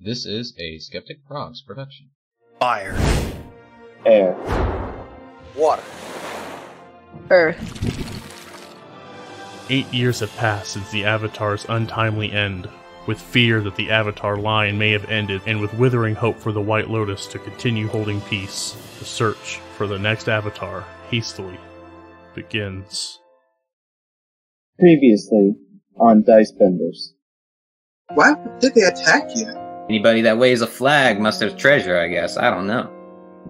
This is a Skeptic Frogs production. Fire. Air. Water. Earth. 8 years have passed since the Avatar's untimely end, with fear that the Avatar line may have ended, and with withering hope for the White Lotus to continue holding peace. The search for the next Avatar hastily begins. Previously on Dicebenders. Why did they attack you? Anybody that waves a flag must have treasure, I guess. I don't know.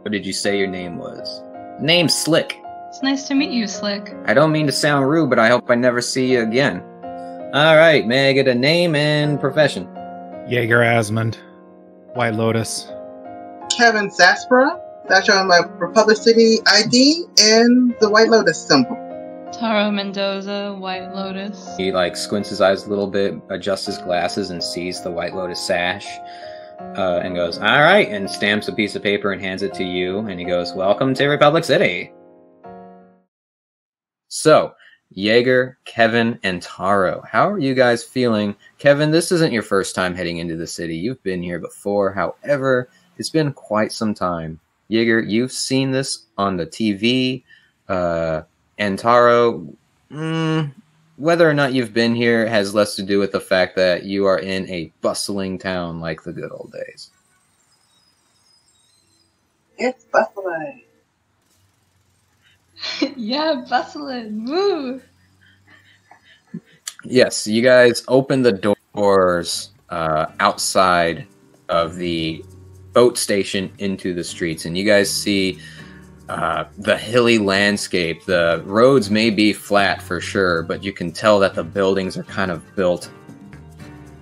What did you say your name was? Name's Slick. It's nice to meet you, Slick. I don't mean to sound rude, but I hope I never see you again. Alright, may I get a name and profession? Jaeger Asmund. White Lotus. Kevin Saspera. That's showing my Republic City ID and the White Lotus symbol. Taro Mendoza, White Lotus. He squints his eyes a little bit, adjusts his glasses, and sees the White Lotus sash, and goes, alright, and stamps a piece of paper and hands it to you, and he goes, welcome to Republic City. So, Jaeger, Kevin, and Taro, how are you guys feeling? Kevin, this isn't your first time heading into the city. You've been here before. However, it's been quite some time. Jaeger, you've seen this on the TV, and Taro, whether or not you've been here has less to do with the fact that you are in a bustling town like the good old days. It's bustling. Yeah, bustling. Woo! Yes, you guys open the doors outside of the boat station into the streets, and you guys see the hilly landscape. The roads may be flat for sure, but you can tell that the buildings are kind of built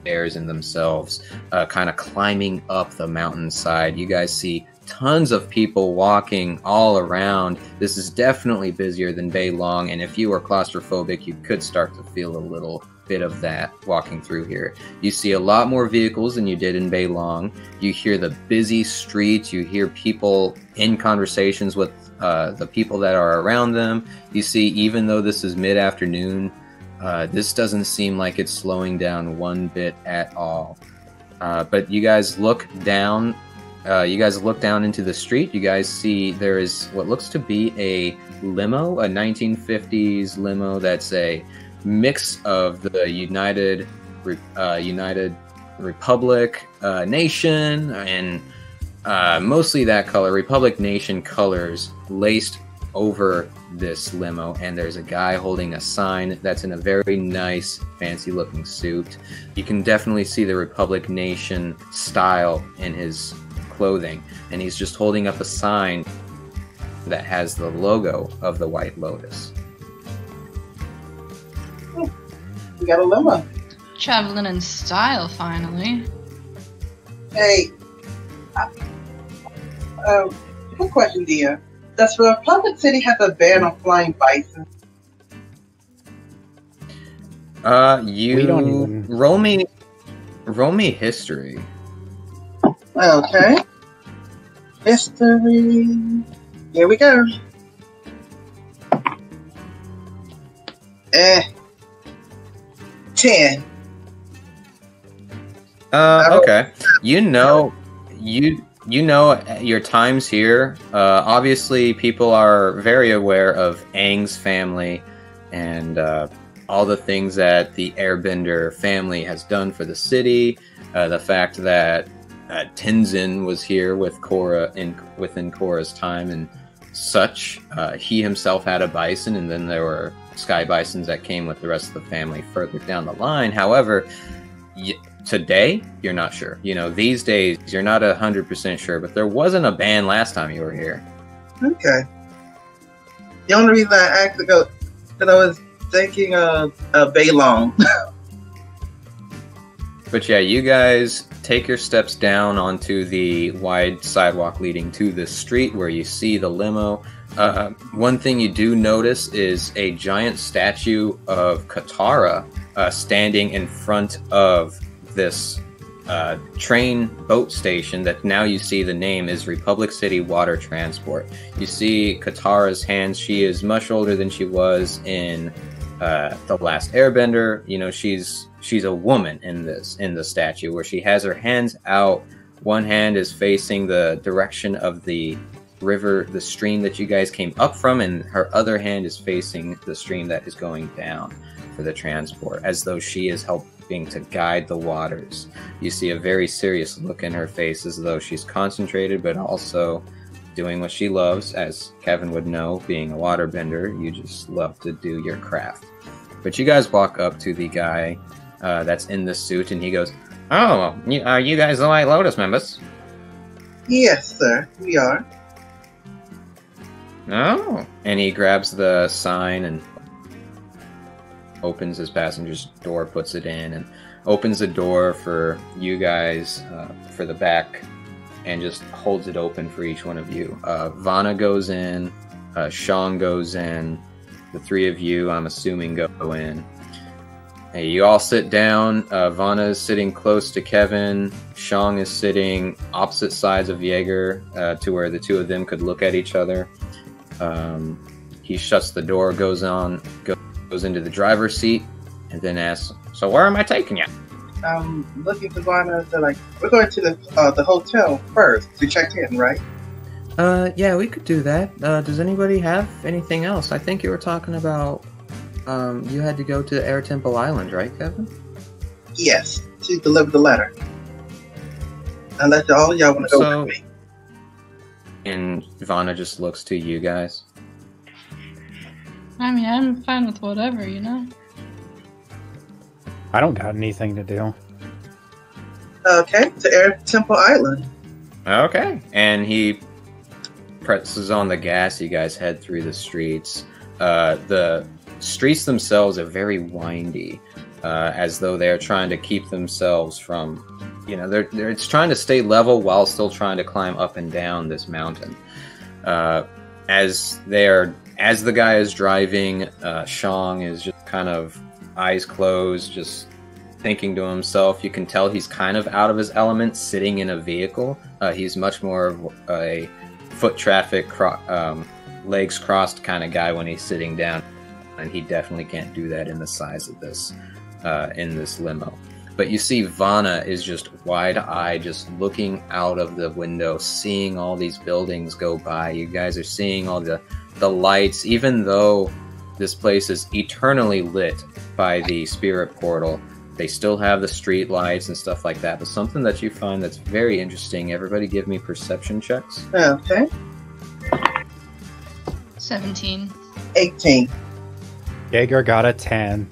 stairs in themselves, kind of climbing up the mountainside. You guys see tons of people walking all around. This is definitely busier than Bay Long, and if you are claustrophobic, you could start to feel a little bit of that walking through here. You see a lot more vehicles than you did in Bay Long. You hear the busy streets. You hear people in conversations with the people that are around them. You see, even though this is mid-afternoon, this doesn't seem like it's slowing down one bit at all. But you guys look down. You guys look down into the street. You guys see there is what looks to be a limo, a 1950s limo that's a mix of the United Republic nation and mostly that color, Republic Nation colors laced over this limo, and there's a guy holding a sign that's in a very nice, fancy-looking suit. You can definitely see the Republic Nation style in his clothing, and he's just holding up a sign that has the logo of the White Lotus. We got a limo. Traveling in style, finally. Hey, quick question, dear. Does Republic City have a ban on flying bison? We don't even... roll me history. Okay. History. Here we go. 10. Okay. You know your times here. Obviously, people are very aware of Aang's family and all the things that the Airbender family has done for the city. The fact that Tenzin was here with Korra within Korra's time and such. He himself had a bison, and then there were sky bisons that came with the rest of the family further down the line. However, today, you're not sure. These days, you're not 100% sure, but there wasn't a ban last time you were here. Okay. The only reason I asked because I was thinking of Bay Long. But yeah, you guys take your steps down onto the wide sidewalk leading to the street where you see the limo. One thing you do notice is a giant statue of Katara standing in front of this train boat station that now you see the name is Republic City Water Transport. You see Katara's hands. She is much older than she was in the last Airbender. You know, she's a woman in the statue, where she has her hands out. One hand is facing the direction of the river, the stream that you guys came up from, and her other hand is facing the stream that is going down for the transport, as though she is helping to guide the waters. You see a very serious look in her face, as though she's concentrated, but also doing what she loves. As Kevin would know, being a waterbender, you just love to do your craft. But you guys walk up to the guy that's in the suit, and he goes, "Oh, are you guys the White Lotus members?" Yes, sir, we are. Oh. And he grabs the sign and opens his passenger's door, puts it in, and opens the door for you guys for the back, and just holds it open for each one of you. Vanna goes in, Sean goes in, the three of you, I'm assuming, go in. Hey, you all sit down. Vanna is sitting close to Kevin. Sean is sitting opposite sides of Jaeger, to where the two of them could look at each other. He shuts the door, goes into the driver's seat, and then asks, "So where am I taking you?" I'm looking for Vanna to, like, we're going to the hotel first to check in, right? Yeah, we could do that. Does anybody have anything else? I think you were talking about, you had to go to Air Temple Island, right, Kevin? Yes, to deliver the letter. Unless all y'all want to go with me. And Vanna just looks to you guys. I mean, I'm fine with whatever, you know? I don't got anything to do. Okay, to Air Temple Island. Okay. And he presses on the gas. You guys head through the streets. The streets themselves are very windy, as though they're trying to keep themselves from, you know, it's trying to stay level while still trying to climb up and down this mountain. As the guy is driving, Shang is just kind of eyes closed, just thinking to himself. You can tell he's kind of out of his element sitting in a vehicle. He's much more of a foot traffic, legs crossed kind of guy when he's sitting down, and he definitely can't do that in the size of this, in this limo. But you see Vanna is just wide-eyed, just looking out of the window, seeing all these buildings go by. You guys are seeing all the lights, even though this place is eternally lit by the spirit portal. They still have the street lights and stuff like that. But something that you find that's very interesting, everybody give me perception checks. Okay. 17. 18. Jaeger got a 10.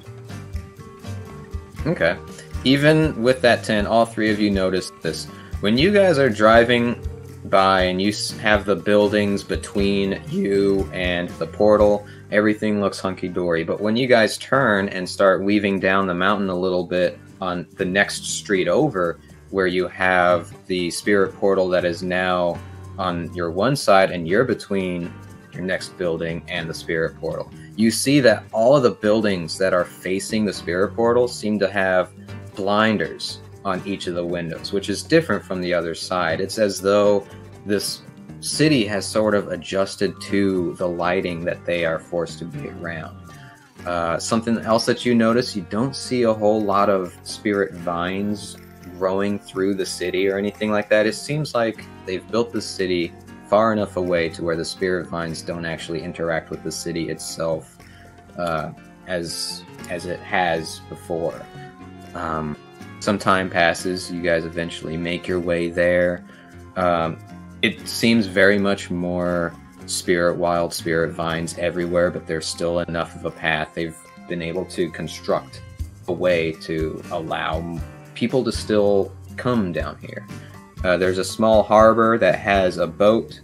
Okay. Even with that 10, all three of you notice this. When you guys are driving by and you have the buildings between you and the portal, everything looks hunky-dory. But when you guys turn and start weaving down the mountain a little bit on the next street over, where you have the spirit portal that is now on your one side and you're between your next building and the spirit portal, you see that all of the buildings that are facing the spirit portal seem to have blinders on each of the windows, which is different from the other side. It's as though this city has sort of adjusted to the lighting that they are forced to be around. Something else that you notice, you don't see a whole lot of spirit vines growing through the city or anything like that. It seems like they've built the city far enough away to where the spirit vines don't actually interact with the city itself as it has before. Some time passes, you guys eventually make your way there. It seems very much more wild spirit vines everywhere, but there's still enough of a path. They've been able to construct a way to allow people to still come down here. There's a small harbor that has a boat,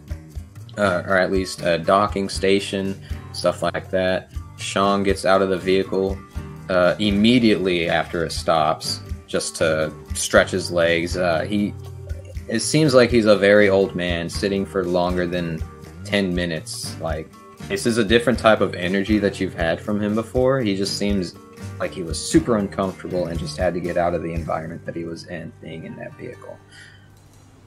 or at least a docking station, stuff like that. Sean gets out of the vehicle immediately after it stops, just to stretch his legs. It seems like he's a very old man, sitting for longer than 10 minutes. Like, this is a different type of energy that you've had from him before. He just seems like he was super uncomfortable and just had to get out of the environment that he was in, being in that vehicle.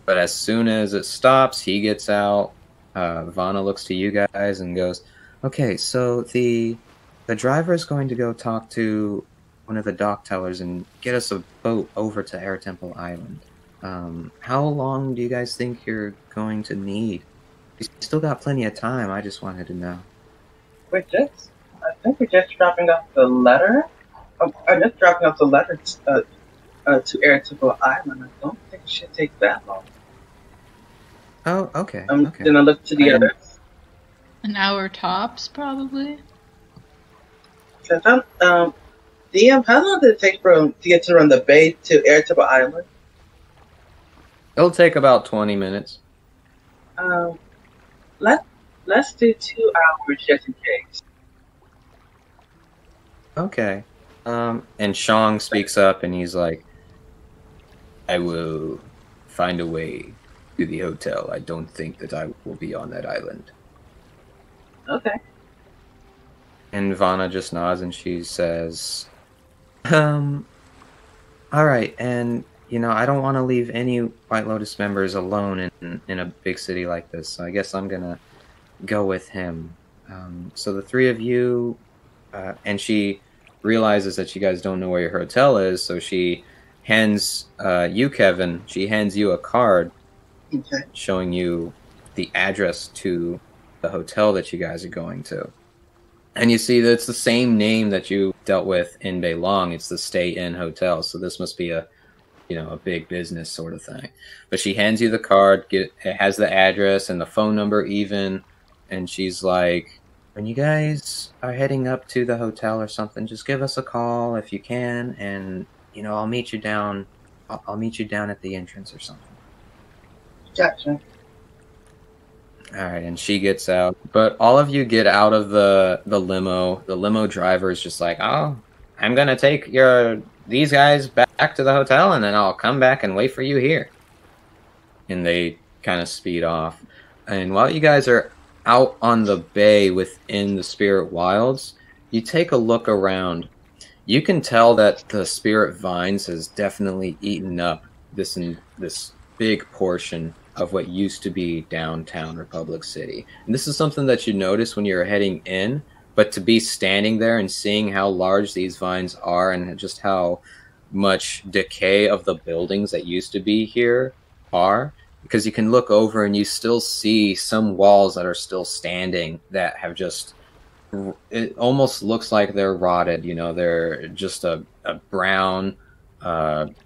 But as soon as it stops, he gets out. Vanna looks to you guys and goes, "Okay, so the The driver is going to go talk to one of the dock tellers and get us a boat over to Air Temple Island. How long do you guys think you're going to need? You still got plenty of time. I just wanted to know. I think we're just dropping off the letter. I'm just dropping off the letter to Air Temple Island. I don't think it should take that long. Oh, okay. Okay. Then I look to the others. An hour tops, probably. DM, how long did it take for him to get to run the bay to Air Temple Island? It'll take about 20 minutes. Let's do 2 hours just in case. Okay. And Shang speaks up and he's like, I will find a way to the hotel. I don't think that I will be on that island. Okay. And Vanna just nods and she says, alright, and, you know, I don't want to leave any White Lotus members alone in a big city like this, so I guess I'm gonna go with him. So the three of you, and she realizes that you guys don't know where your hotel is, so she hands you, Kevin, she hands you a card showing you the address to the hotel that you guys are going to. And you see that it's the same name that you dealt with in Beilong. It's the Stay Inn Hotel. So this must be a big business sort of thing. But she hands you the card. It has the address and the phone number even. And she's like, when you guys are heading up to the hotel or something, just give us a call if you can. And, you know, I'll meet you down. I'll meet you down at the entrance or something. Gotcha. All right, and she gets out. But all of you get out of the limo. The limo driver is just like, oh, I'm going to take these guys back to the hotel, and then I'll come back and wait for you here. And they kind of speed off. And while you guys are out on the bay within the Spirit Wilds, you take a look around. You can tell that the Spirit Vines has definitely eaten up this big portion of what used to be downtown Republic City. And this is something that you notice when you're heading in, but to be standing there and seeing how large these vines are and just how much decay of the buildings that used to be here are, because you can look over and you still see some walls that are still standing that have just, it almost looks like they're rotted, you know, they're just a brown,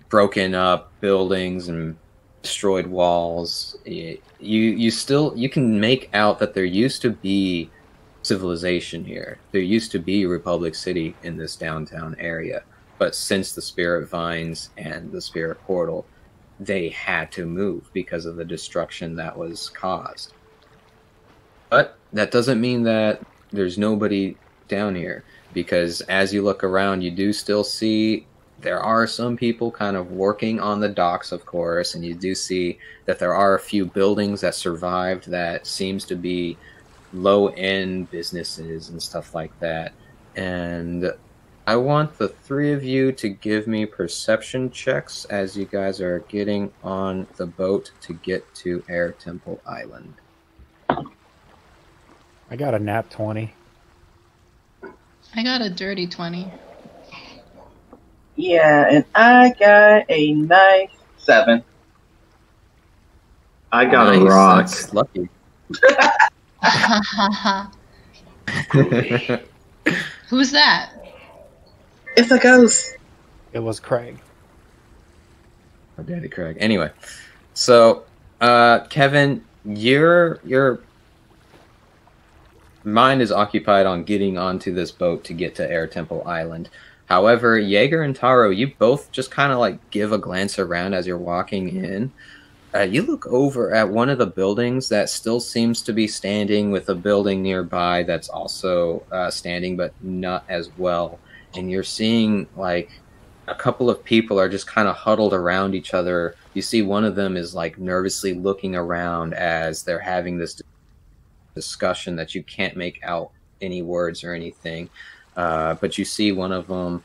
broken up buildings and destroyed walls. You can make out that there used to be civilization here. There used to be Republic City in this downtown area, but since the Spirit Vines and the Spirit Portal, they had to move because of the destruction that was caused. But that doesn't mean that there's nobody down here, because as you look around, you do still see there are some people kind of working on the docks, of course, and you do see that there are a few buildings that survived that seems to be low-end businesses and stuff like that. And I want the three of you to give me perception checks as you guys are getting on the boat to get to Air Temple Island. I got a nat 20. I got a dirty 20. Yeah, and I got a nice 7. I got a Nice, rock. that's lucky. Who's that? It's a ghost. It was Craig. Oh, Daddy Craig. Anyway, so Kevin, your mind is occupied on getting onto this boat to get to Air Temple Island. However, Jaeger and Taro, you both just kind of like give a glance around as you're walking in. You look over at one of the buildings that still seems to be standing, with a building nearby that's also standing, but not as well. And you're seeing like a couple of people are just kind of huddled around each other. You see one of them is like nervously looking around as they're having this discussion that you can't make out any words or anything. But you see one of them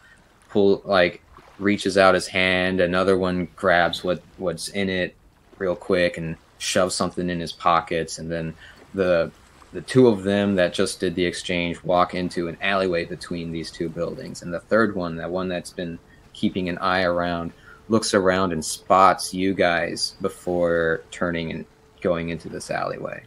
reaches out his hand. Another one grabs what's in it real quick and shoves something in his pockets. And then the the two of them that just did the exchange walk into an alleyway between these two buildings. And the third one, that one that's been keeping an eye around, looks around and spots you guys before turning and going into this alleyway.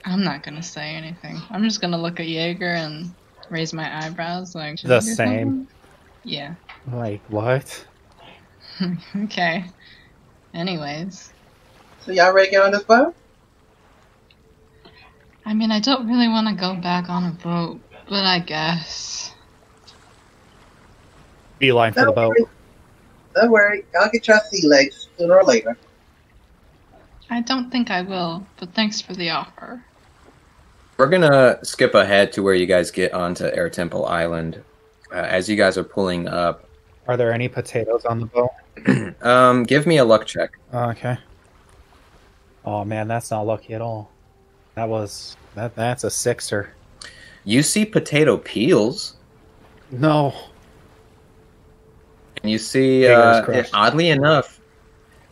I'm not gonna say anything. I'm just gonna look at Jaeger and raise my eyebrows like should The I do same. something? Yeah. Like, what? Okay. Anyways. So y'all ready to get on this boat? I mean, I don't really want to go back on a boat, but I guess. Beeline for the boat. Don't worry. Y'all get your sea legs sooner or later. I don't think I will, but thanks for the offer. We're gonna skip ahead to where you guys get onto Air Temple Island. As you guys are pulling up, Are there any potatoes on the boat? give me a luck check. Okay. Oh man, that's not lucky at all. That's a sixer. You see potato peels, No. and you see, Fingers crossed. oddly enough,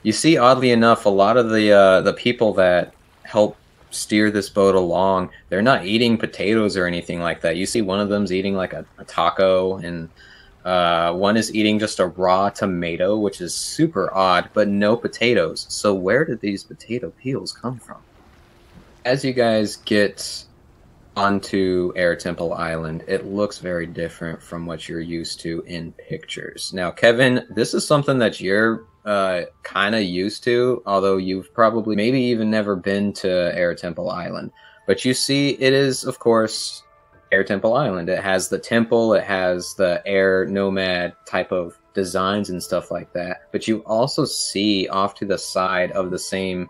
a lot of the people that help steer this boat along, they're not eating potatoes or anything like that. You see one of them's eating like a taco, and one is eating just a raw tomato, which is super odd, but no potatoes. So where did these potato peels come from? As you guys get onto Air Temple Island, it looks very different from what you're used to in pictures. Now, Kevin, this is something that you're kind of used to, although you've probably maybe even never been to Air Temple Island. But you see, it is, of course, Air Temple Island. It has the temple, it has the air nomad type of designs and stuff like that. But you also see off to the side of the same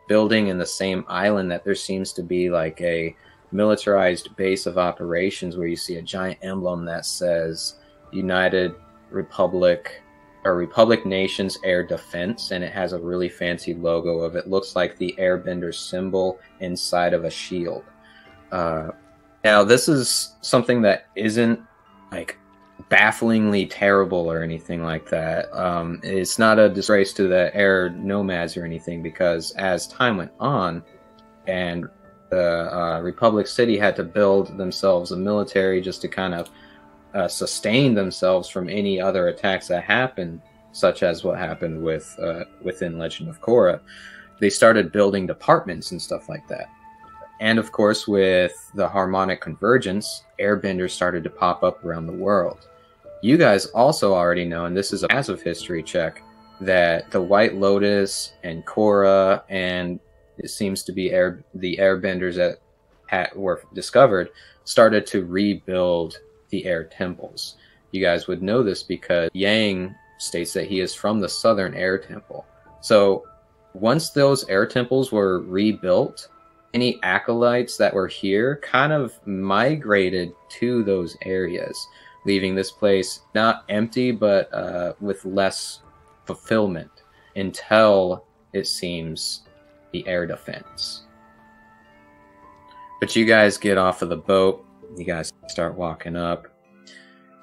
building and the same island that there seems to be like a militarized base of operations where you see a giant emblem that says United Republic or Republic Nations Air Defense, and it has a really fancy logo of it. Looks like the Airbender symbol inside of a shield. Now, this is something that isn't like bafflingly terrible or anything like that. It's not a disgrace to the air nomads or anything, because as time went on and the Republic City had to build themselves a military just to kind of sustain themselves from any other attacks that happened, such as what happened with within Legend of Korra, they started building departments and stuff like that. And of course, with the harmonic convergence, airbenders started to pop up around the world. You guys also already know, and this is a massive history check, that the White Lotus and Korra, and it seems to be the airbenders that were discovered, started to rebuild the air temples. You guys would know this because Yang states that he is from the Southern Air Temple. So once those air temples were rebuilt, any acolytes that were here kind of migrated to those areas, leaving this place not empty, but with less fulfillment until, it seems, the air defense. But you guys get off of the boat. You guys start walking up.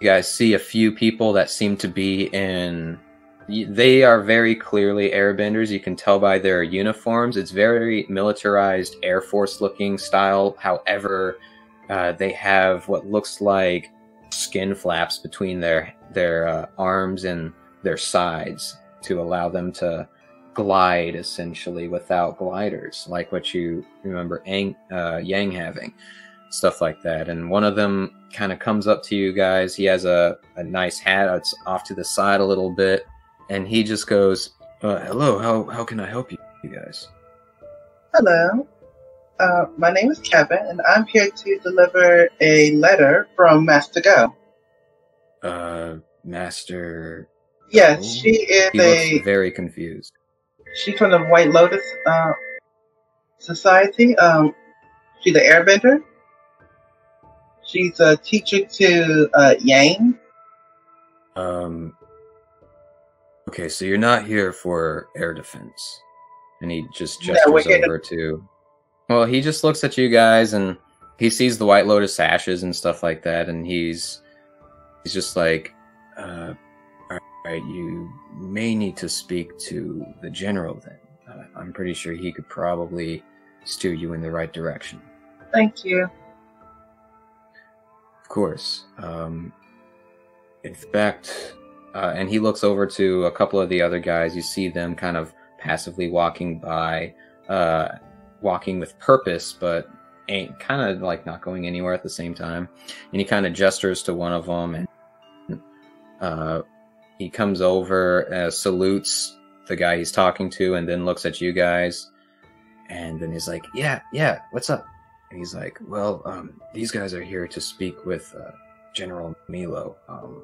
You guys see a few people that seem to be in... They are very clearly airbenders. You can tell by their uniforms. It's very militarized, Air Force looking style. However, they have what looks like skin flaps between their arms and their sides to allow them to glide, essentially, without gliders, like what you remember Yang having. Stuff like that. And one of them kind of comes up to you guys. He has a nice hat. It's off to the side a little bit. And he just goes, hello, how can I help you guys? Hello. My name is Kevin, and I'm here to deliver a letter from Master Go. Master... Yes, she is He looks very confused. She's from the White Lotus Society. She's an airbender. She's a teacher to Yang. Okay, so you're not here for air defense. And he just gestures over to... Well, he just looks at you guys, and he sees the White Lotus ashes and stuff like that, and he's just like, alright, you may need to speak to the general then. I'm pretty sure he could probably steer you in the right direction. Thank you. Of course. In fact, and he looks over to a couple of the other guys. You see them kind of passively walking by, walking with purpose, but ain't kind of like not going anywhere at the same time. And he kind of gestures to one of them, and he comes over, salutes the guy he's talking to, and then looks at you guys. And then he's like, yeah, what's up? And he's like, well, these guys are here to speak with General Milo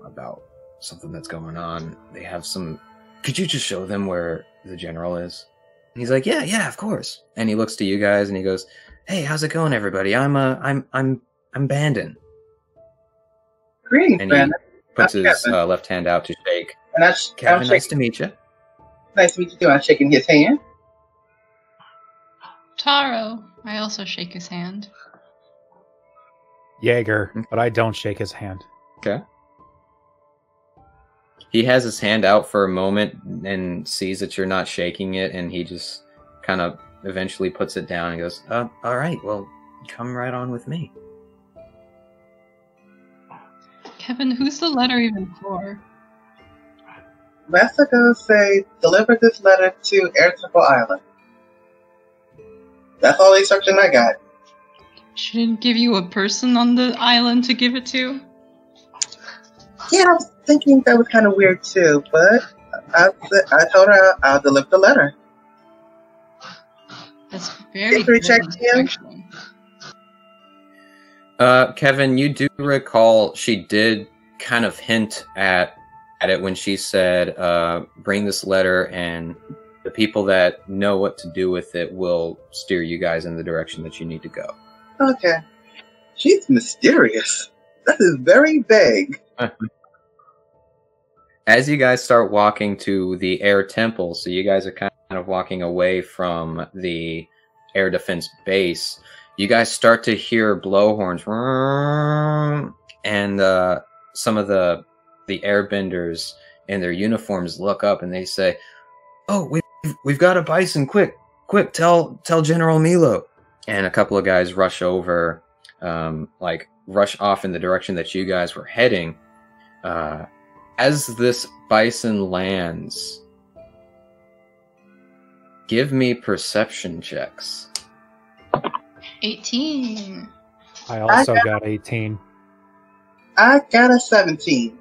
about something that's going on. They have some... Could you just show them where the general is? And he's like, yeah, of course. And he looks to you guys and he goes, hey, how's it going, everybody? I'm Bandon. Greetings, And he Bandon. puts his left hand out to shake. And Kevin, nice to meet you. Nice to meet you too. I'm shaking his hand. Taro. I also shake his hand. Jaeger, but I don't shake his hand. Okay. He has his hand out for a moment and sees that you're not shaking it, and he just kind of eventually puts it down and goes, all right, well, come right on with me. Kevin, who's the letter even for? Mexico say, deliver this letter to Air Temple Island. That's all the instruction I got. She didn't give you a person on the island to give it to? Yeah, I was thinking that was kind of weird too, but I told her I'll deliver the letter. That's very History good, check, Tim? actually. Kevin, you do recall she did kind of hint at it when she said, bring this letter and the people that know what to do with it will steer you guys in the direction that you need to go. Okay. She's mysterious. That is very vague. As you guys start walking to the air temple, so you guys are kind of walking away from the air defense base, you guys start to hear blowhorns, and some of the airbenders in their uniforms look up and they say, "Oh, we've got a bison! Quick, tell General Milo!" And a couple of guys rush over, rush off in the direction that you guys were heading. As this bison lands, give me perception checks. 18. I also got 18. I got a 17.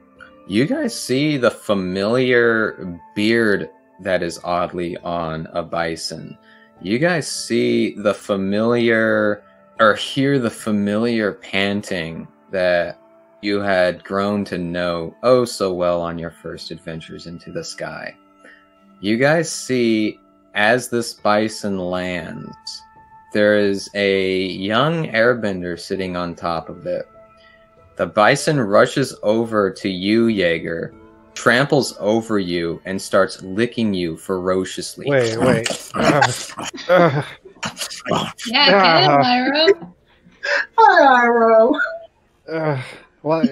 You guys see the familiar beard that is oddly on a bison. You guys see the familiar, or hear the familiar panting that you had grown to know oh so well on your first adventures into the sky. You guys see, as this bison lands, there is a young airbender sitting on top of it. The bison rushes over to you, Jaeger, tramples over you, and starts licking you ferociously. Wait. Yeah, get him, Myro. Hi, Iro. What?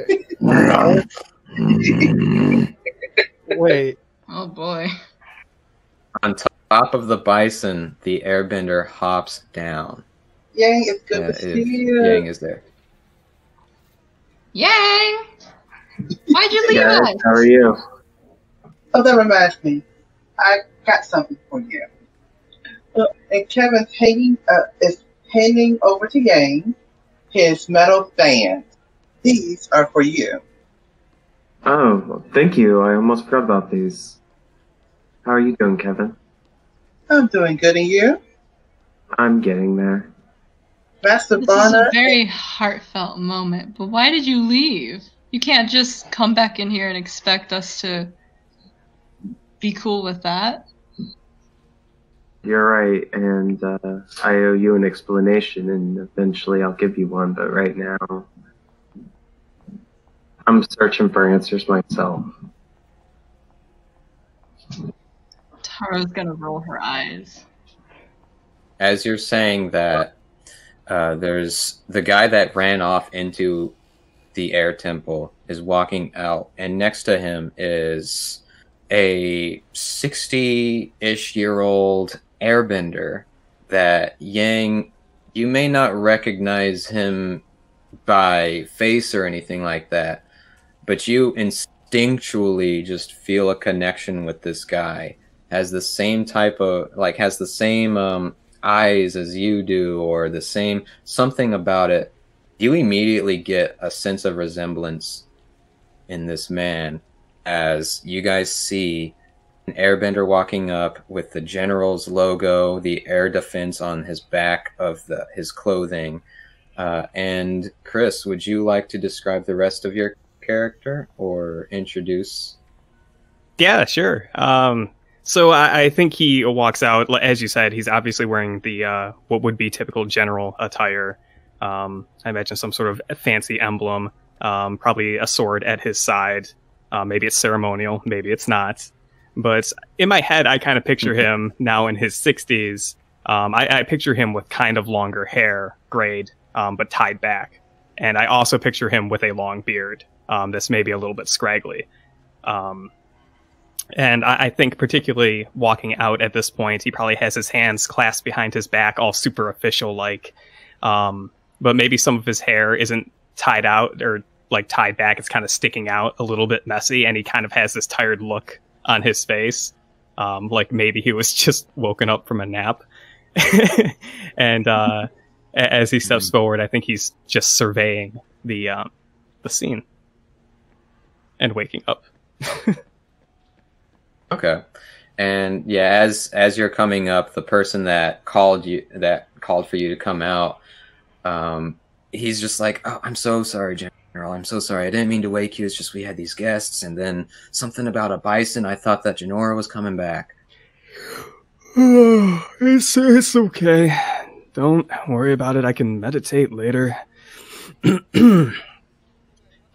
Wait. Oh boy. On top of the bison, the airbender hops down. Yang, it's good to see you. Yang is there. Yang! Why'd you leave us? How are you? Oh, that reminds me. I got something for you. And Kevin's is handing over to Yang his metal band. These are for you. Oh, well, thank you. I almost forgot about these. How are you doing, Kevin? I'm doing good, and you? I'm getting there. Master This is a Bonner? very heartfelt moment, but why did you leave? You can't just come back in here and expect us to be cool with that. You're right, and I owe you an explanation, and eventually I'll give you one, but right now, I'm searching for answers myself. Taro's gonna roll her eyes. As you're saying that, there's the guy that ran off into the air temple is walking out, and next to him is a 60-ish year old airbender that Yang, you may not recognize him by face or anything like that, but you instinctually just feel a connection with this guy. Has the same type of, like, has the same eyes as you do, or the same something about it. You immediately get a sense of resemblance in this man as you guys see an airbender walking up with the general's logo, the air defense on his back of his clothing. And Chris, would you like to describe the rest of your character or introduce? Yeah, sure. So I think he walks out, as you said, he's obviously wearing the what would be typical general attire. I imagine some sort of fancy emblem, probably a sword at his side. Maybe it's ceremonial, maybe it's not. But in my head, I kind of picture him now in his 60s. I picture him with kind of longer hair, grayed, but tied back. And I also picture him with a long beard that's maybe a little bit scraggly. And I think particularly walking out at this point, he probably has his hands clasped behind his back, all super official-like. But maybe some of his hair isn't tied out or like tied back. It's kind of sticking out a little bit messy. And he kind of has this tired look on his face. Like maybe he was just woken up from a nap. And as he steps forward, I think he's just surveying the scene and waking up. Okay. And yeah, as you're coming up, the person that called for you to come out, he's just like, "Oh, I'm so sorry, General. I'm so sorry. I didn't mean to wake you. It's just we had these guests, and then something about a bison. I thought that Janora was coming back." It's okay. Don't worry about it. I can meditate later.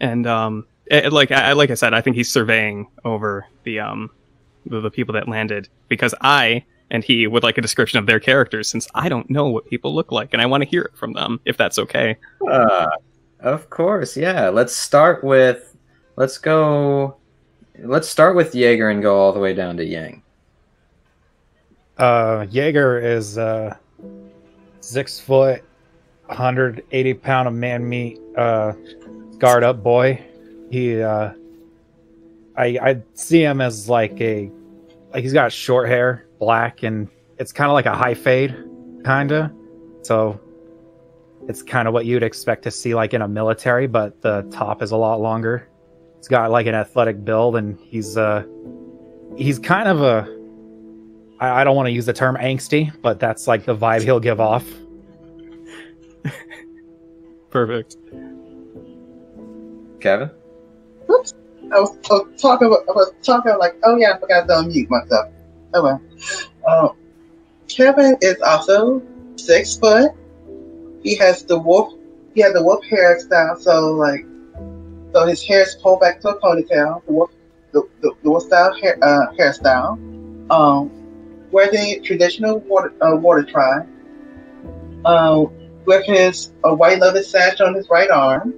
And like I said, I think he's surveying over the people that landed, because I and he would like a description of their characters, since I don't know what people look like, and I want to hear it from them, if that's okay. Of course, yeah. Let's start with Jaeger and go all the way down to Yang. Jaeger is 6 foot, 180 pound of man meat, guard up boy. He I see him as like he's got short hair, black, and it's kind of like a high fade, kinda. So it's kind of what you'd expect to see like in a military, but the top is a lot longer. He's got like an athletic build, and he's kind of I don't want to use the term angsty, but that's like the vibe he'll give off. Perfect. Kevin? Oops. I was talking like, oh yeah, I forgot to unmute myself. Oh well. Kevin is also 6 foot. He has the wolf hairstyle, so his hair is pulled back to a ponytail. The wolf style hairstyle. Wearing traditional water tribe. With his white leather sash on his right arm.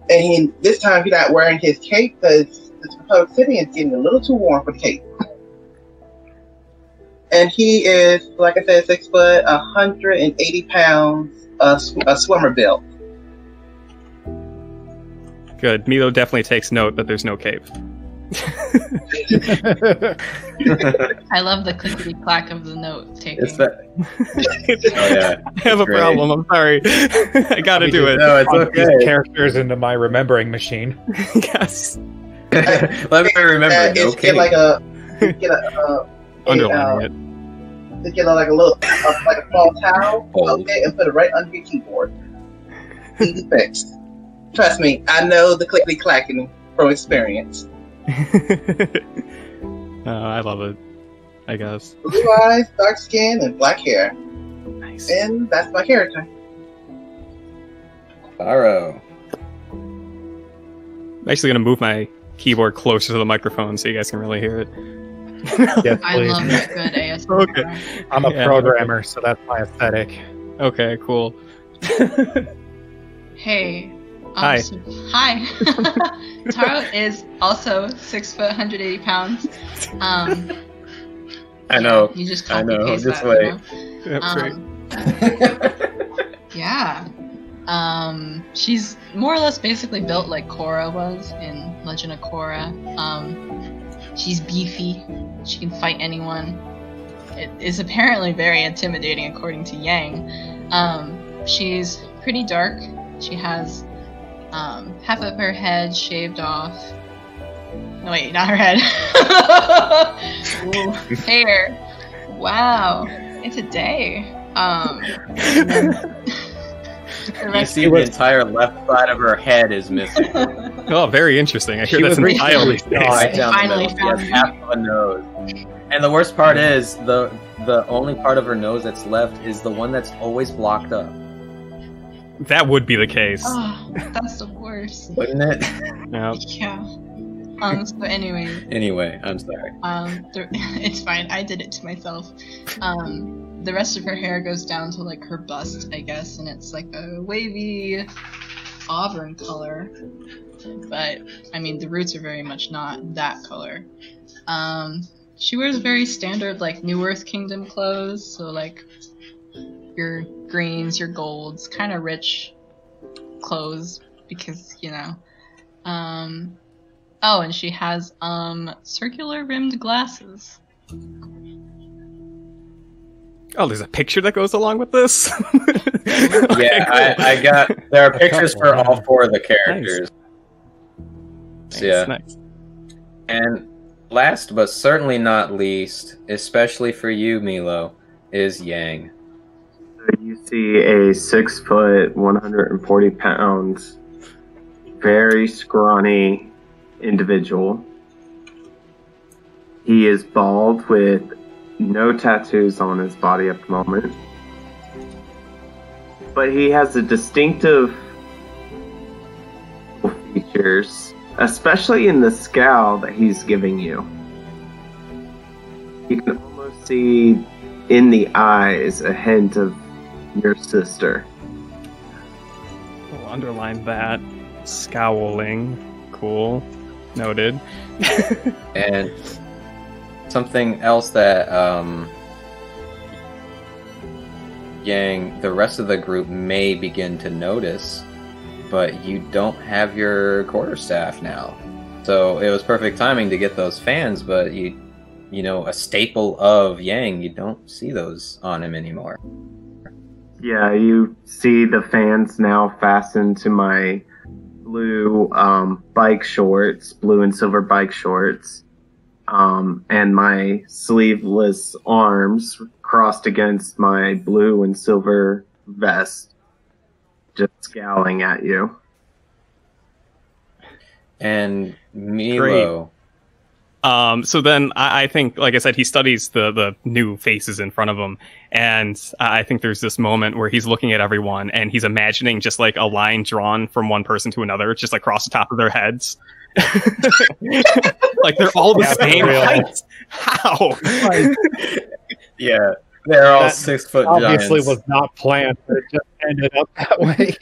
And this time he's not wearing his cape because the obsidian is getting a little too warm for the cape. And he is, like I said, 6 foot, 180 pounds, a swimmer build. Good. Milo definitely takes note that there's no cape. I love the clickety clack of the note taking. Oh yeah, I have a problem. I'm sorry. I gotta do it. No, it's okay. These characters into my remembering machine. Yes. Let me remember. Okay. Underline it. Get like a little, like a small towel, okay, and put it right under your keyboard. Easy fix. Trust me, I know the clickety clacking from experience. I love it. I guess. Blue eyes, dark skin, and black hair. Nice. And that's my character. Faro. I'm actually gonna move my keyboard closer to the microphone so you guys can really hear it. Yes, I please. love that good ASMR. Okay. I'm a programmer, so that's my aesthetic. Okay, cool. Hey. Hi. Hi. Taro is also 6 foot, 180 pounds. I know. You just I copy know. paste Just that. wait. You know? That's right. Yeah. She's more or less basically built like Korra was in Legend of Korra. She's beefy. She can fight anyone. It is apparently very intimidating according to Yang. She's pretty dark. She has half of her head shaved off. No, wait, not her head. Ooh, hair. Wow. It's a day. And then You see the entire left side of her head is missing. Oh, very interesting. I hear She that's was entirely recently Right down the Finally middle. She has found half of a nose. And the worst part is, the only part of her nose that's left is the one that's always blocked up. That would be the case. Oh, that's the worst. Wouldn't it? Yeah. Yeah. So anyway, Anyway, I'm sorry. it's fine. I did it to myself. The rest of her hair goes down to like her bust, I guess, and it's like a wavy auburn color. But I mean, the roots are very much not that color. She wears very standard like New Earth Kingdom clothes, so like your greens, your golds, kind of rich clothes because you know. Oh, and she has circular rimmed glasses. Oh, there's a picture that goes along with this? Yeah, I got. There are pictures for all four of the characters. Nice. Yeah. Nice. And last but certainly not least, especially for you, Milo, is Yang. You see a 6 foot, 140 pounds, very scrawny individual. He is bald with no tattoos on his body at the moment. But he has a distinctive features, especially in the scowl that he's giving you. You can almost see in the eyes a hint of your sister. We'll underline that. Scowling. Cool. Noted. And something else that Yang, the rest of the group may begin to notice, but you don't have your quarterstaff now. So it was perfect timing to get those fans, but you know, a staple of Yang, you don't see those on him anymore. Yeah, you see the fans now fastened to my blue bike shorts, blue and silver bike shorts, and my sleeveless arms crossed against my blue and silver vest, just scowling at you. And Milo. So then I think, like I said, he studies the new faces in front of him. And I think there's this moment where he's looking at everyone and he's imagining just like a line drawn from one person to another, just like across the top of their heads. Like they're all the same height. How? Yeah, they're all That 6 foot Obviously giants. was not planned, but it just ended up that way.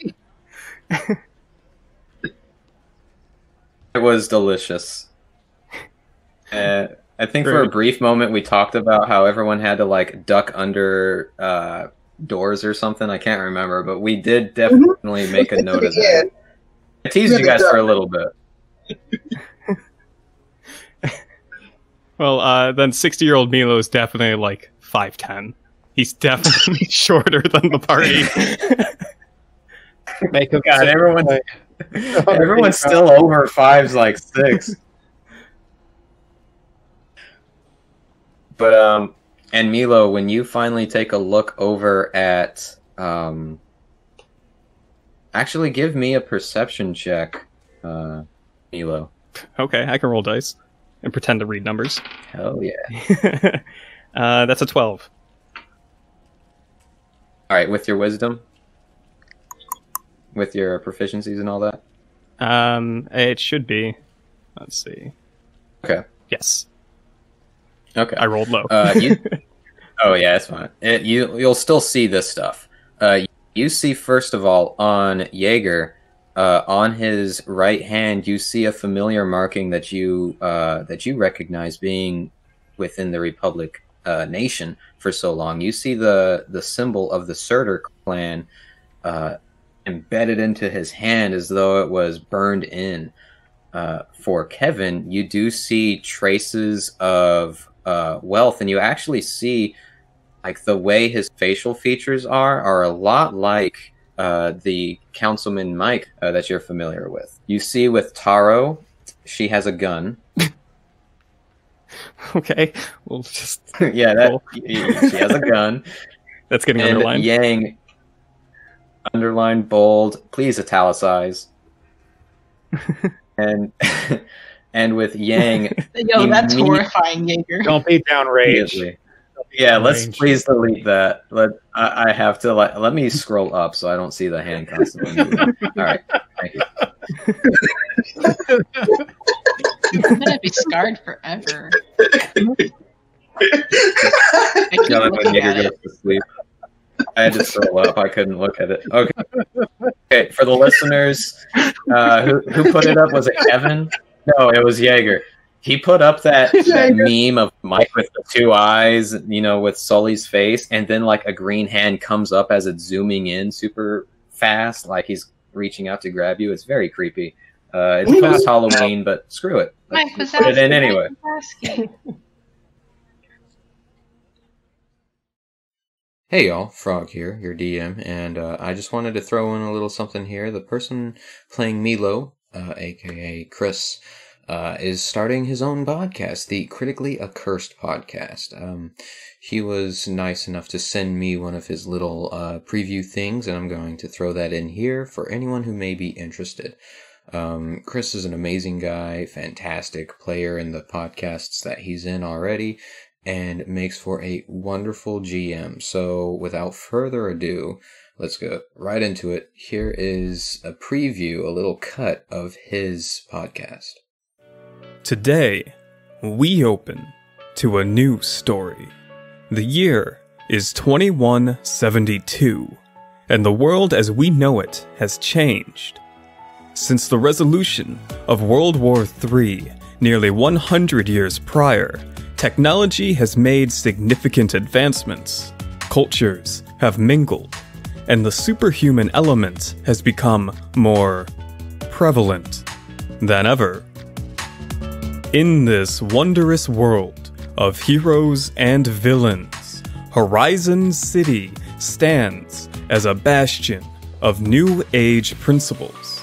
It was delicious. I think for a brief moment we talked about how everyone had to like duck under doors or something. I can't remember, but we did definitely make a note of that. I teased you guys for a little bit. Well, then 60-year-old Milo is definitely like 5'10". He's definitely shorter than the party. Make him God, everyone's still over 5's like 6. But and Milo, when you finally take a look over at actually give me a perception check, Milo. Okay, I can roll dice and pretend to read numbers. Hell yeah. That's a 12. All right, with your wisdom, with your proficiencies and all that. It should be. Let's see. Okay. Yes. Okay. I rolled low. Oh yeah, that's fine. You'll still see this stuff. You see first of all on Jaeger, on his right hand, you see a familiar marking that you recognize being within the Republic nation for so long. You see the symbol of the Surtur clan embedded into his hand as though it was burned in. For Kevin, you do see traces of wealth, and you actually see like the way his facial features are a lot like the Councilman Mike that you're familiar with. You see with Taro, she has a gun. Okay, we'll just yeah, she has a gun. That's getting and underlined. Yang, underline, bold, please italicize. and with Yang, Yo, that's horrifying, Jaeger. Don't be downraged. Yeah, let's please delete that. I have to let me scroll up so I don't see the hand constantly moving. All right, thank you. You're gonna be scarred forever. I had to scroll up. I couldn't look at it. Okay. For the listeners, who put it up? Was it Kevin? No, it was Jaeger. He put up that meme of Mike with the two eyes, with Sully's face, and then like a green hand comes up as it's zooming in super fast, like he's reaching out to grab you. It's very creepy. It's post Halloween, but screw it. Mike was put it in anyway. Hey y'all, Frog here, your DM, and I just wanted to throw in a little something here. The person playing Milo, aka Chris, is starting his own podcast, the Critically Accursed podcast. He was nice enough to send me one of his little preview things, and I'm going to throw that in here for anyone who may be interested. Chris is an amazing guy, fantastic player in the podcasts that he's in already, and makes for a wonderful GM. So without further ado, let's go right into it. Here is a preview, a little cut of his podcast. Today, we open to a new story. The year is 2172, and the world as we know it has changed. Since the resolution of World War III, nearly 100 years prior, technology has made significant advancements, cultures have mingled, and the superhuman element has become more prevalent than ever. In this wondrous world of heroes and villains, Horizon City stands as a bastion of new age principles.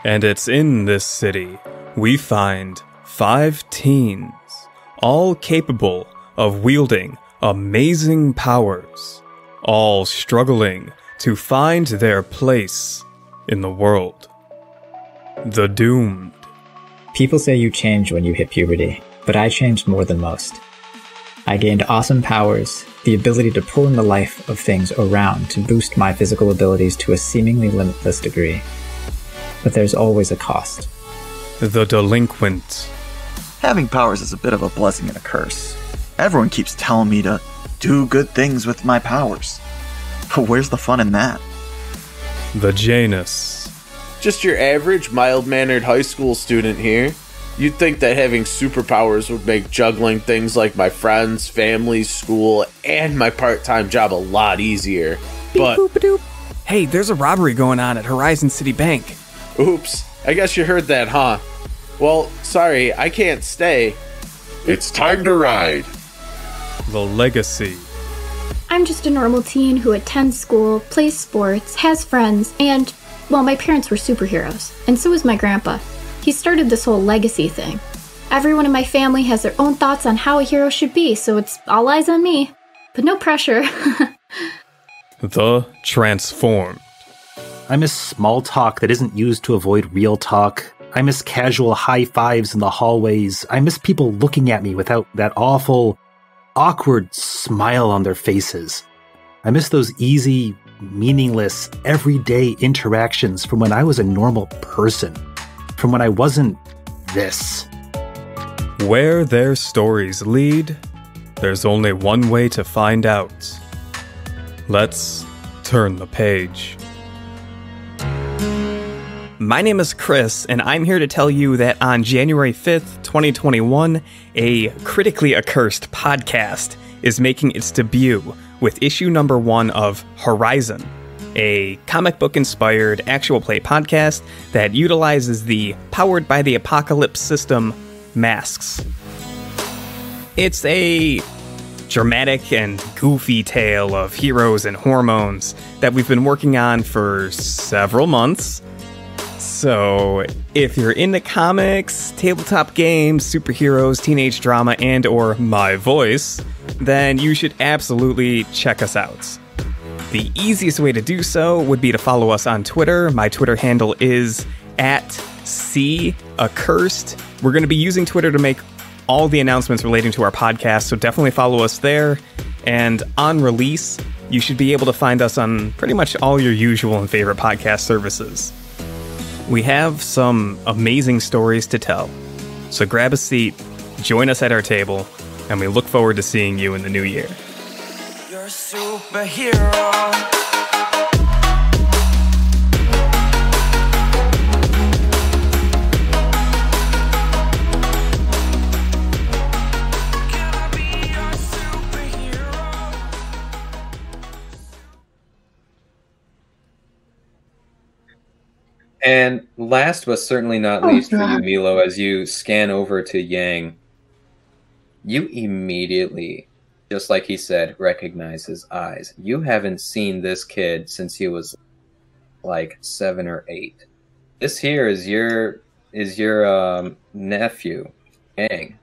And it's in this city we find 5 teens, all capable of wielding amazing powers, all struggling to find their place in the world. The Doomed. People say you change when you hit puberty, but I changed more than most. I gained awesome powers, the ability to pull in the life of things around to boost my physical abilities to a seemingly limitless degree. But there's always a cost. The Delinquent. Having powers is a bit of a blessing and a curse. Everyone keeps telling me to do good things with my powers. But where's the fun in that? The Janus. Just your average, mild-mannered high school student here. You'd think that having superpowers would make juggling things like my friends, family, school, and my part-time job a lot easier. But hey, there's a robbery going on at Horizon City Bank. Oops, I guess you heard that, huh? Well, sorry, I can't stay. It's time to ride. The Legacy. I'm just a normal teen who attends school, plays sports, has friends, and, well, my parents were superheroes, and so was my grandpa. He started this whole legacy thing. Everyone in my family has their own thoughts on how a hero should be, so it's all eyes on me. But no pressure. The Transformed. I miss small talk that isn't used to avoid real talk. I miss casual high fives in the hallways. I miss people looking at me without that awful, awkward smile on their faces. I miss those easy, meaningless, everyday interactions from when I was a normal person. From when I wasn't this. Where their stories lead, there's only one way to find out. Let's turn the page. My name is Chris, and I'm here to tell you that on January 5th, 2021, a Critically Accursed podcast is making its debut with issue number 1 of Horizon, a comic book-inspired actual play podcast that utilizes the Powered by the Apocalypse system masks. It's a dramatic and goofy tale of heroes and hormones that we've been working on for several months. So, if you're into comics, tabletop games, superheroes, teenage drama, and or my voice, then you should absolutely check us out. The easiest way to do so would be to follow us on Twitter. My Twitter handle is @CAccursed. We're going to be using Twitter to make all the announcements relating to our podcast, so definitely follow us there. And on release, you should be able to find us on pretty much all your usual and favorite podcast services. We have some amazing stories to tell, so grab a seat, join us at our table, and we look forward to seeing you in the new year. You're a superhero. And last but certainly not least for you, Milo, as you scan over to Yang, you immediately, just like he said, recognize his eyes. You haven't seen this kid since he was like 7 or 8. This here is your nephew, Yang.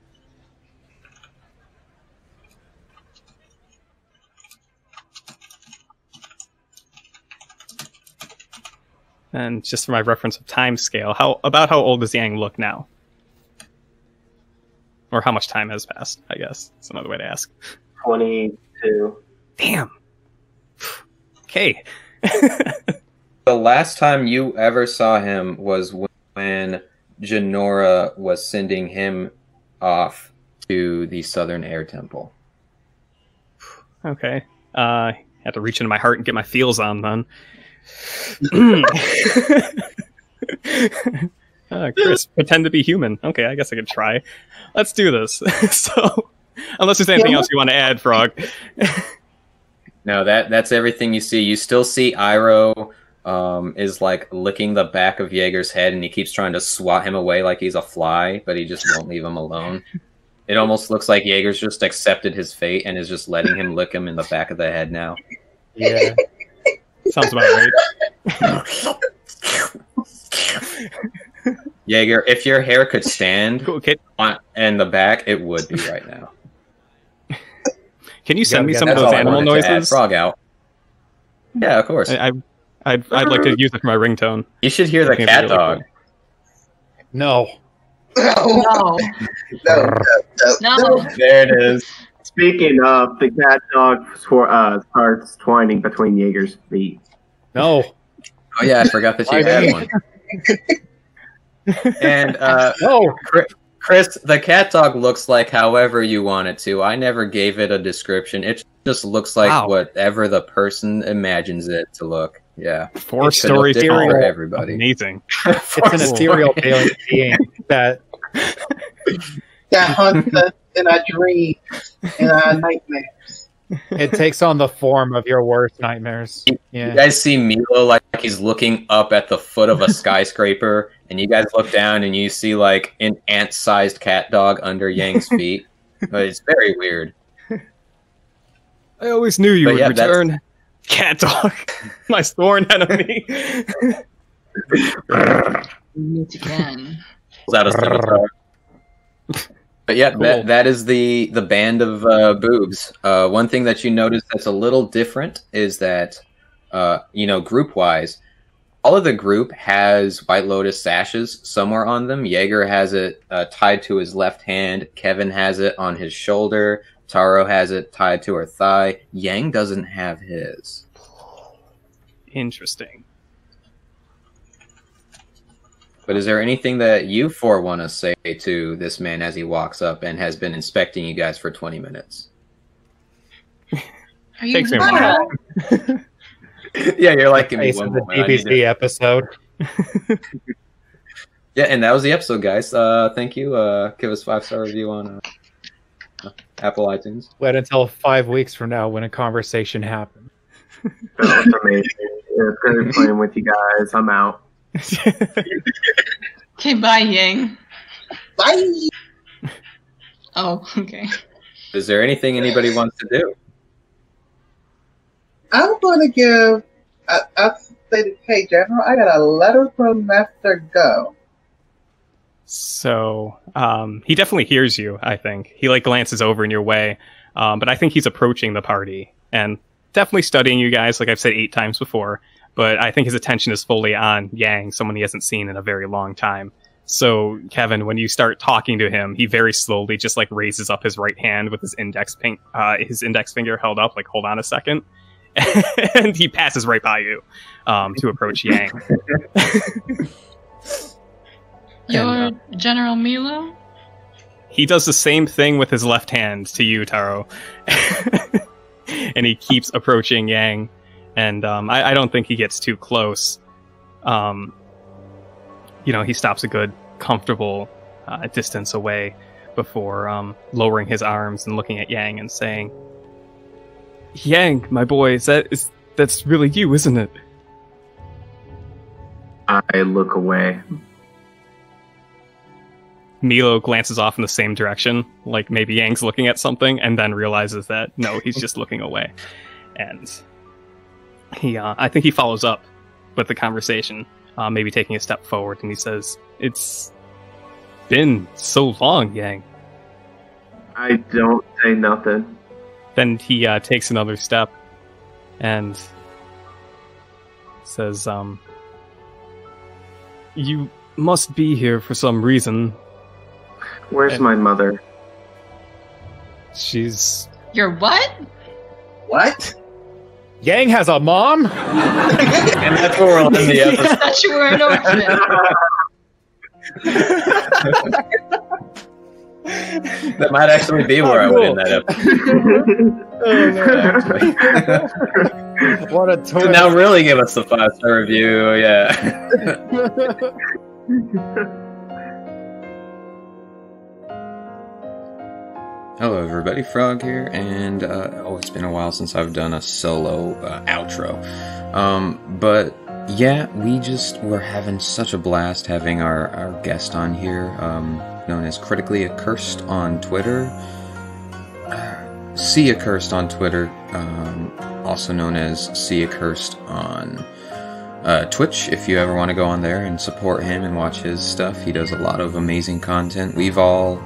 And just for my reference of time scale, how old does Yang look now? Or how much time has passed, I guess. That's another way to ask. 22. Damn. Okay. The last time you ever saw him was when Janora was sending him off to the Southern Air Temple. Okay. I have to reach into my heart and get my feels on then. Chris, pretend to be human. Okay, I guess I could try. Let's do this. So, unless there's anything else you want to add, Frog. No, that's everything you see. You still see Iroh is like licking the back of Jaeger's head, and he keeps trying to swat him away like he's a fly, but he just won't leave him alone. It almost looks like Jaeger's just accepted his fate and is just letting him lick him in the back of the head now. Yeah. Sounds about right. Jaeger, if your hair could stand in the back, it would be right now. Can you send me some of those animal noises? Frog out. Yeah, of course. I'd like to use it for my ringtone. You should hear the cat dog. Cool. No. No. There it is. Speaking of, the cat dog starts twining between Jaeger's feet. No. Oh yeah, I forgot that you had one. And no. Chris, the cat dog looks like however you want it to. I never gave it a description. It just looks like whatever the person imagines it to look. Yeah. 4-story for everybody. Amazing. It's an ethereal being that hunts us in our dreams, in our nightmares. It takes on the form of your worst nightmares. Yeah. You guys see Milo like he's looking up at the foot of a skyscraper, and you guys look down and you see like an ant-sized cat dog under Yang's feet. But it's very weird. I always knew you would return. Cat dog, my sworn enemy. Meet again. Out a scimitar. But yeah, cool. that is the band of boobs. One thing that you notice that's a little different is that, group-wise, all of the group has White Lotus sashes somewhere on them. Jaeger has it tied to his left hand. Kevin has it on his shoulder. Taro has it tied to her thigh. Yang doesn't have his. Interesting. But is there anything that you four want to say to this man as he walks up and has been inspecting you guys for 20 minutes? Are you Takes me a while. Yeah, you're like, give me Face one of the moment. BBC episode. Yeah, and that was the episode, guys. Thank you. Give us 5-star review on Apple iTunes. Wait until 5 weeks from now when a conversation happens. That's amazing. It's good playing with you guys. I'm out. Okay, bye, Yang. Bye. Oh, okay. Is there anything anybody wants to do? I'm going to give. I stated, hey, General, I got a letter from Master Go. So he definitely hears you, I think. He like glances over in your way, but I think he's approaching the party and definitely studying you guys, like I've said 8 times before. But I think his attention is fully on Yang, someone he hasn't seen in a very long time. So, Kevin, when you start talking to him, he very slowly just like raises up his right hand with his index finger held up, like, hold on a second. And he passes right by you to approach Yang. You're General Milo? He does the same thing with his left hand to you, Taro. And he keeps approaching Yang. And I don't think he gets too close. He stops a good, comfortable distance away before lowering his arms and looking at Yang and saying, Yang, my boy, that's really you, isn't it? I look away. Milo glances off in the same direction, like maybe Yang's looking at something, and then realizes that, no, he's just looking away. And I think he follows up with the conversation, maybe taking a step forward, and he says, it's been so long, Yang. I don't say nothing. Then he takes another step and says, you must be here for some reason. Where's my mother? She's... Your what? What? Yang has a mom? And that's where we'll end the I episode. thought you were an orphan. That might actually be where I would end that episode. What a twist. So now really give us the 5-star review, yeah. Hello everybody, Frog here, and it's been a while since I've done a solo outro. But yeah, we're having such a blast having our guest on here, known as Critically Accursed on Twitter. See Accursed on Twitter, also known as See Accursed on Twitch, if you ever want to go on there and support him and watch his stuff. He does a lot of amazing content. We've all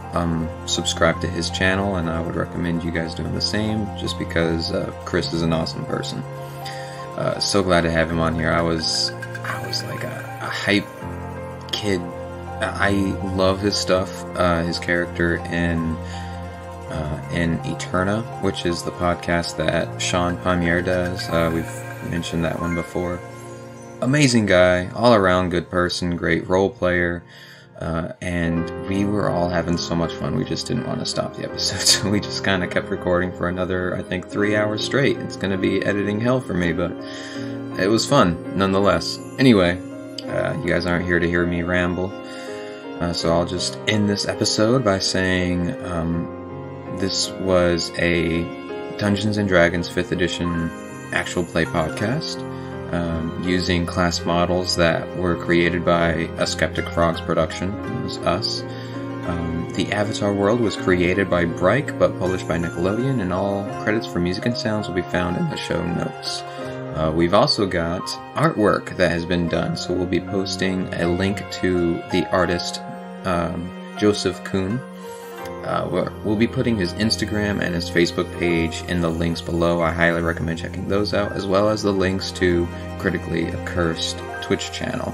subscribed to his channel, and I would recommend you guys doing the same, just because Chris is an awesome person. So glad to have him on here. I was like a hype kid. I love his stuff, his character in Eterna, which is the podcast that Sean Palmier does. We've mentioned that one before. Amazing guy, all around good person, great role player, and we were all having so much fun. We just didn't want to stop the episode, so we just kind of kept recording for another, I think, 3 hours straight. It's going to be editing hell for me, but it was fun nonetheless. Anyway, you guys aren't here to hear me ramble, so I'll just end this episode by saying this was a Dungeons & Dragons 5th edition actual play podcast. Using class models that were created by a Skeptic Frogs production. It was us. The Avatar world was created by Bryke, but published by Nickelodeon, and all credits for music and sounds will be found in the show notes. We've also got artwork that has been done, so we'll be posting a link to the artist, Joseph Kuhn. We'll be putting his Instagram and his Facebook page in the links below. I highly recommend checking those out, as well as the links to Critically Accursed Twitch channel.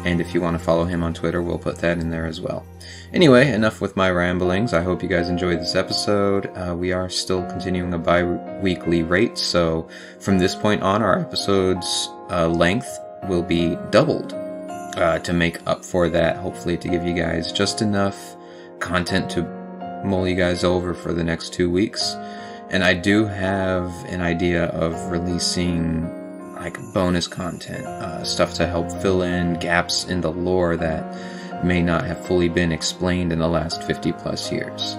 And if you want to follow him on Twitter, we'll put that in there as well. Anyway, enough with my ramblings. I hope you guys enjoyed this episode. We are still continuing a bi-weekly rate, so from this point on, our episodes' length will be doubled to make up for that, hopefully to give you guys just enough content to mull you guys over for the next 2 weeks. And I do have an idea of releasing like bonus content, stuff to help fill in gaps in the lore that may not have fully been explained in the last 50 plus years.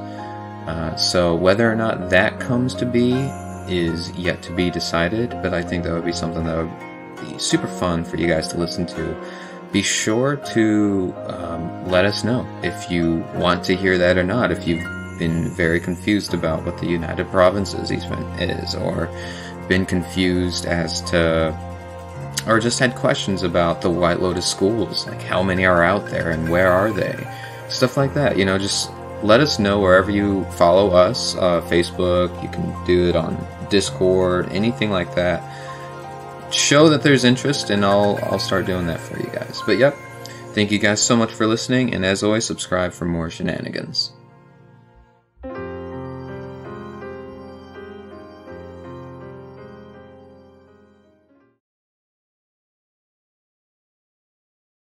So whether or not that comes to be is yet to be decided, but I think that would be something that would be super fun for you guys to listen to. Be sure to let us know if you want to hear that or not, if you've been very confused about what the United Provinces is, or been confused as to, or just had questions about the White Lotus schools, like how many are out there and where are they, stuff like that. You know, just let us know wherever you follow us, Facebook, you can do it on Discord, anything like that. Show that there's interest, and I'll start doing that for you guys. But yep, thank you guys so much for listening, and as always, subscribe for more shenanigans.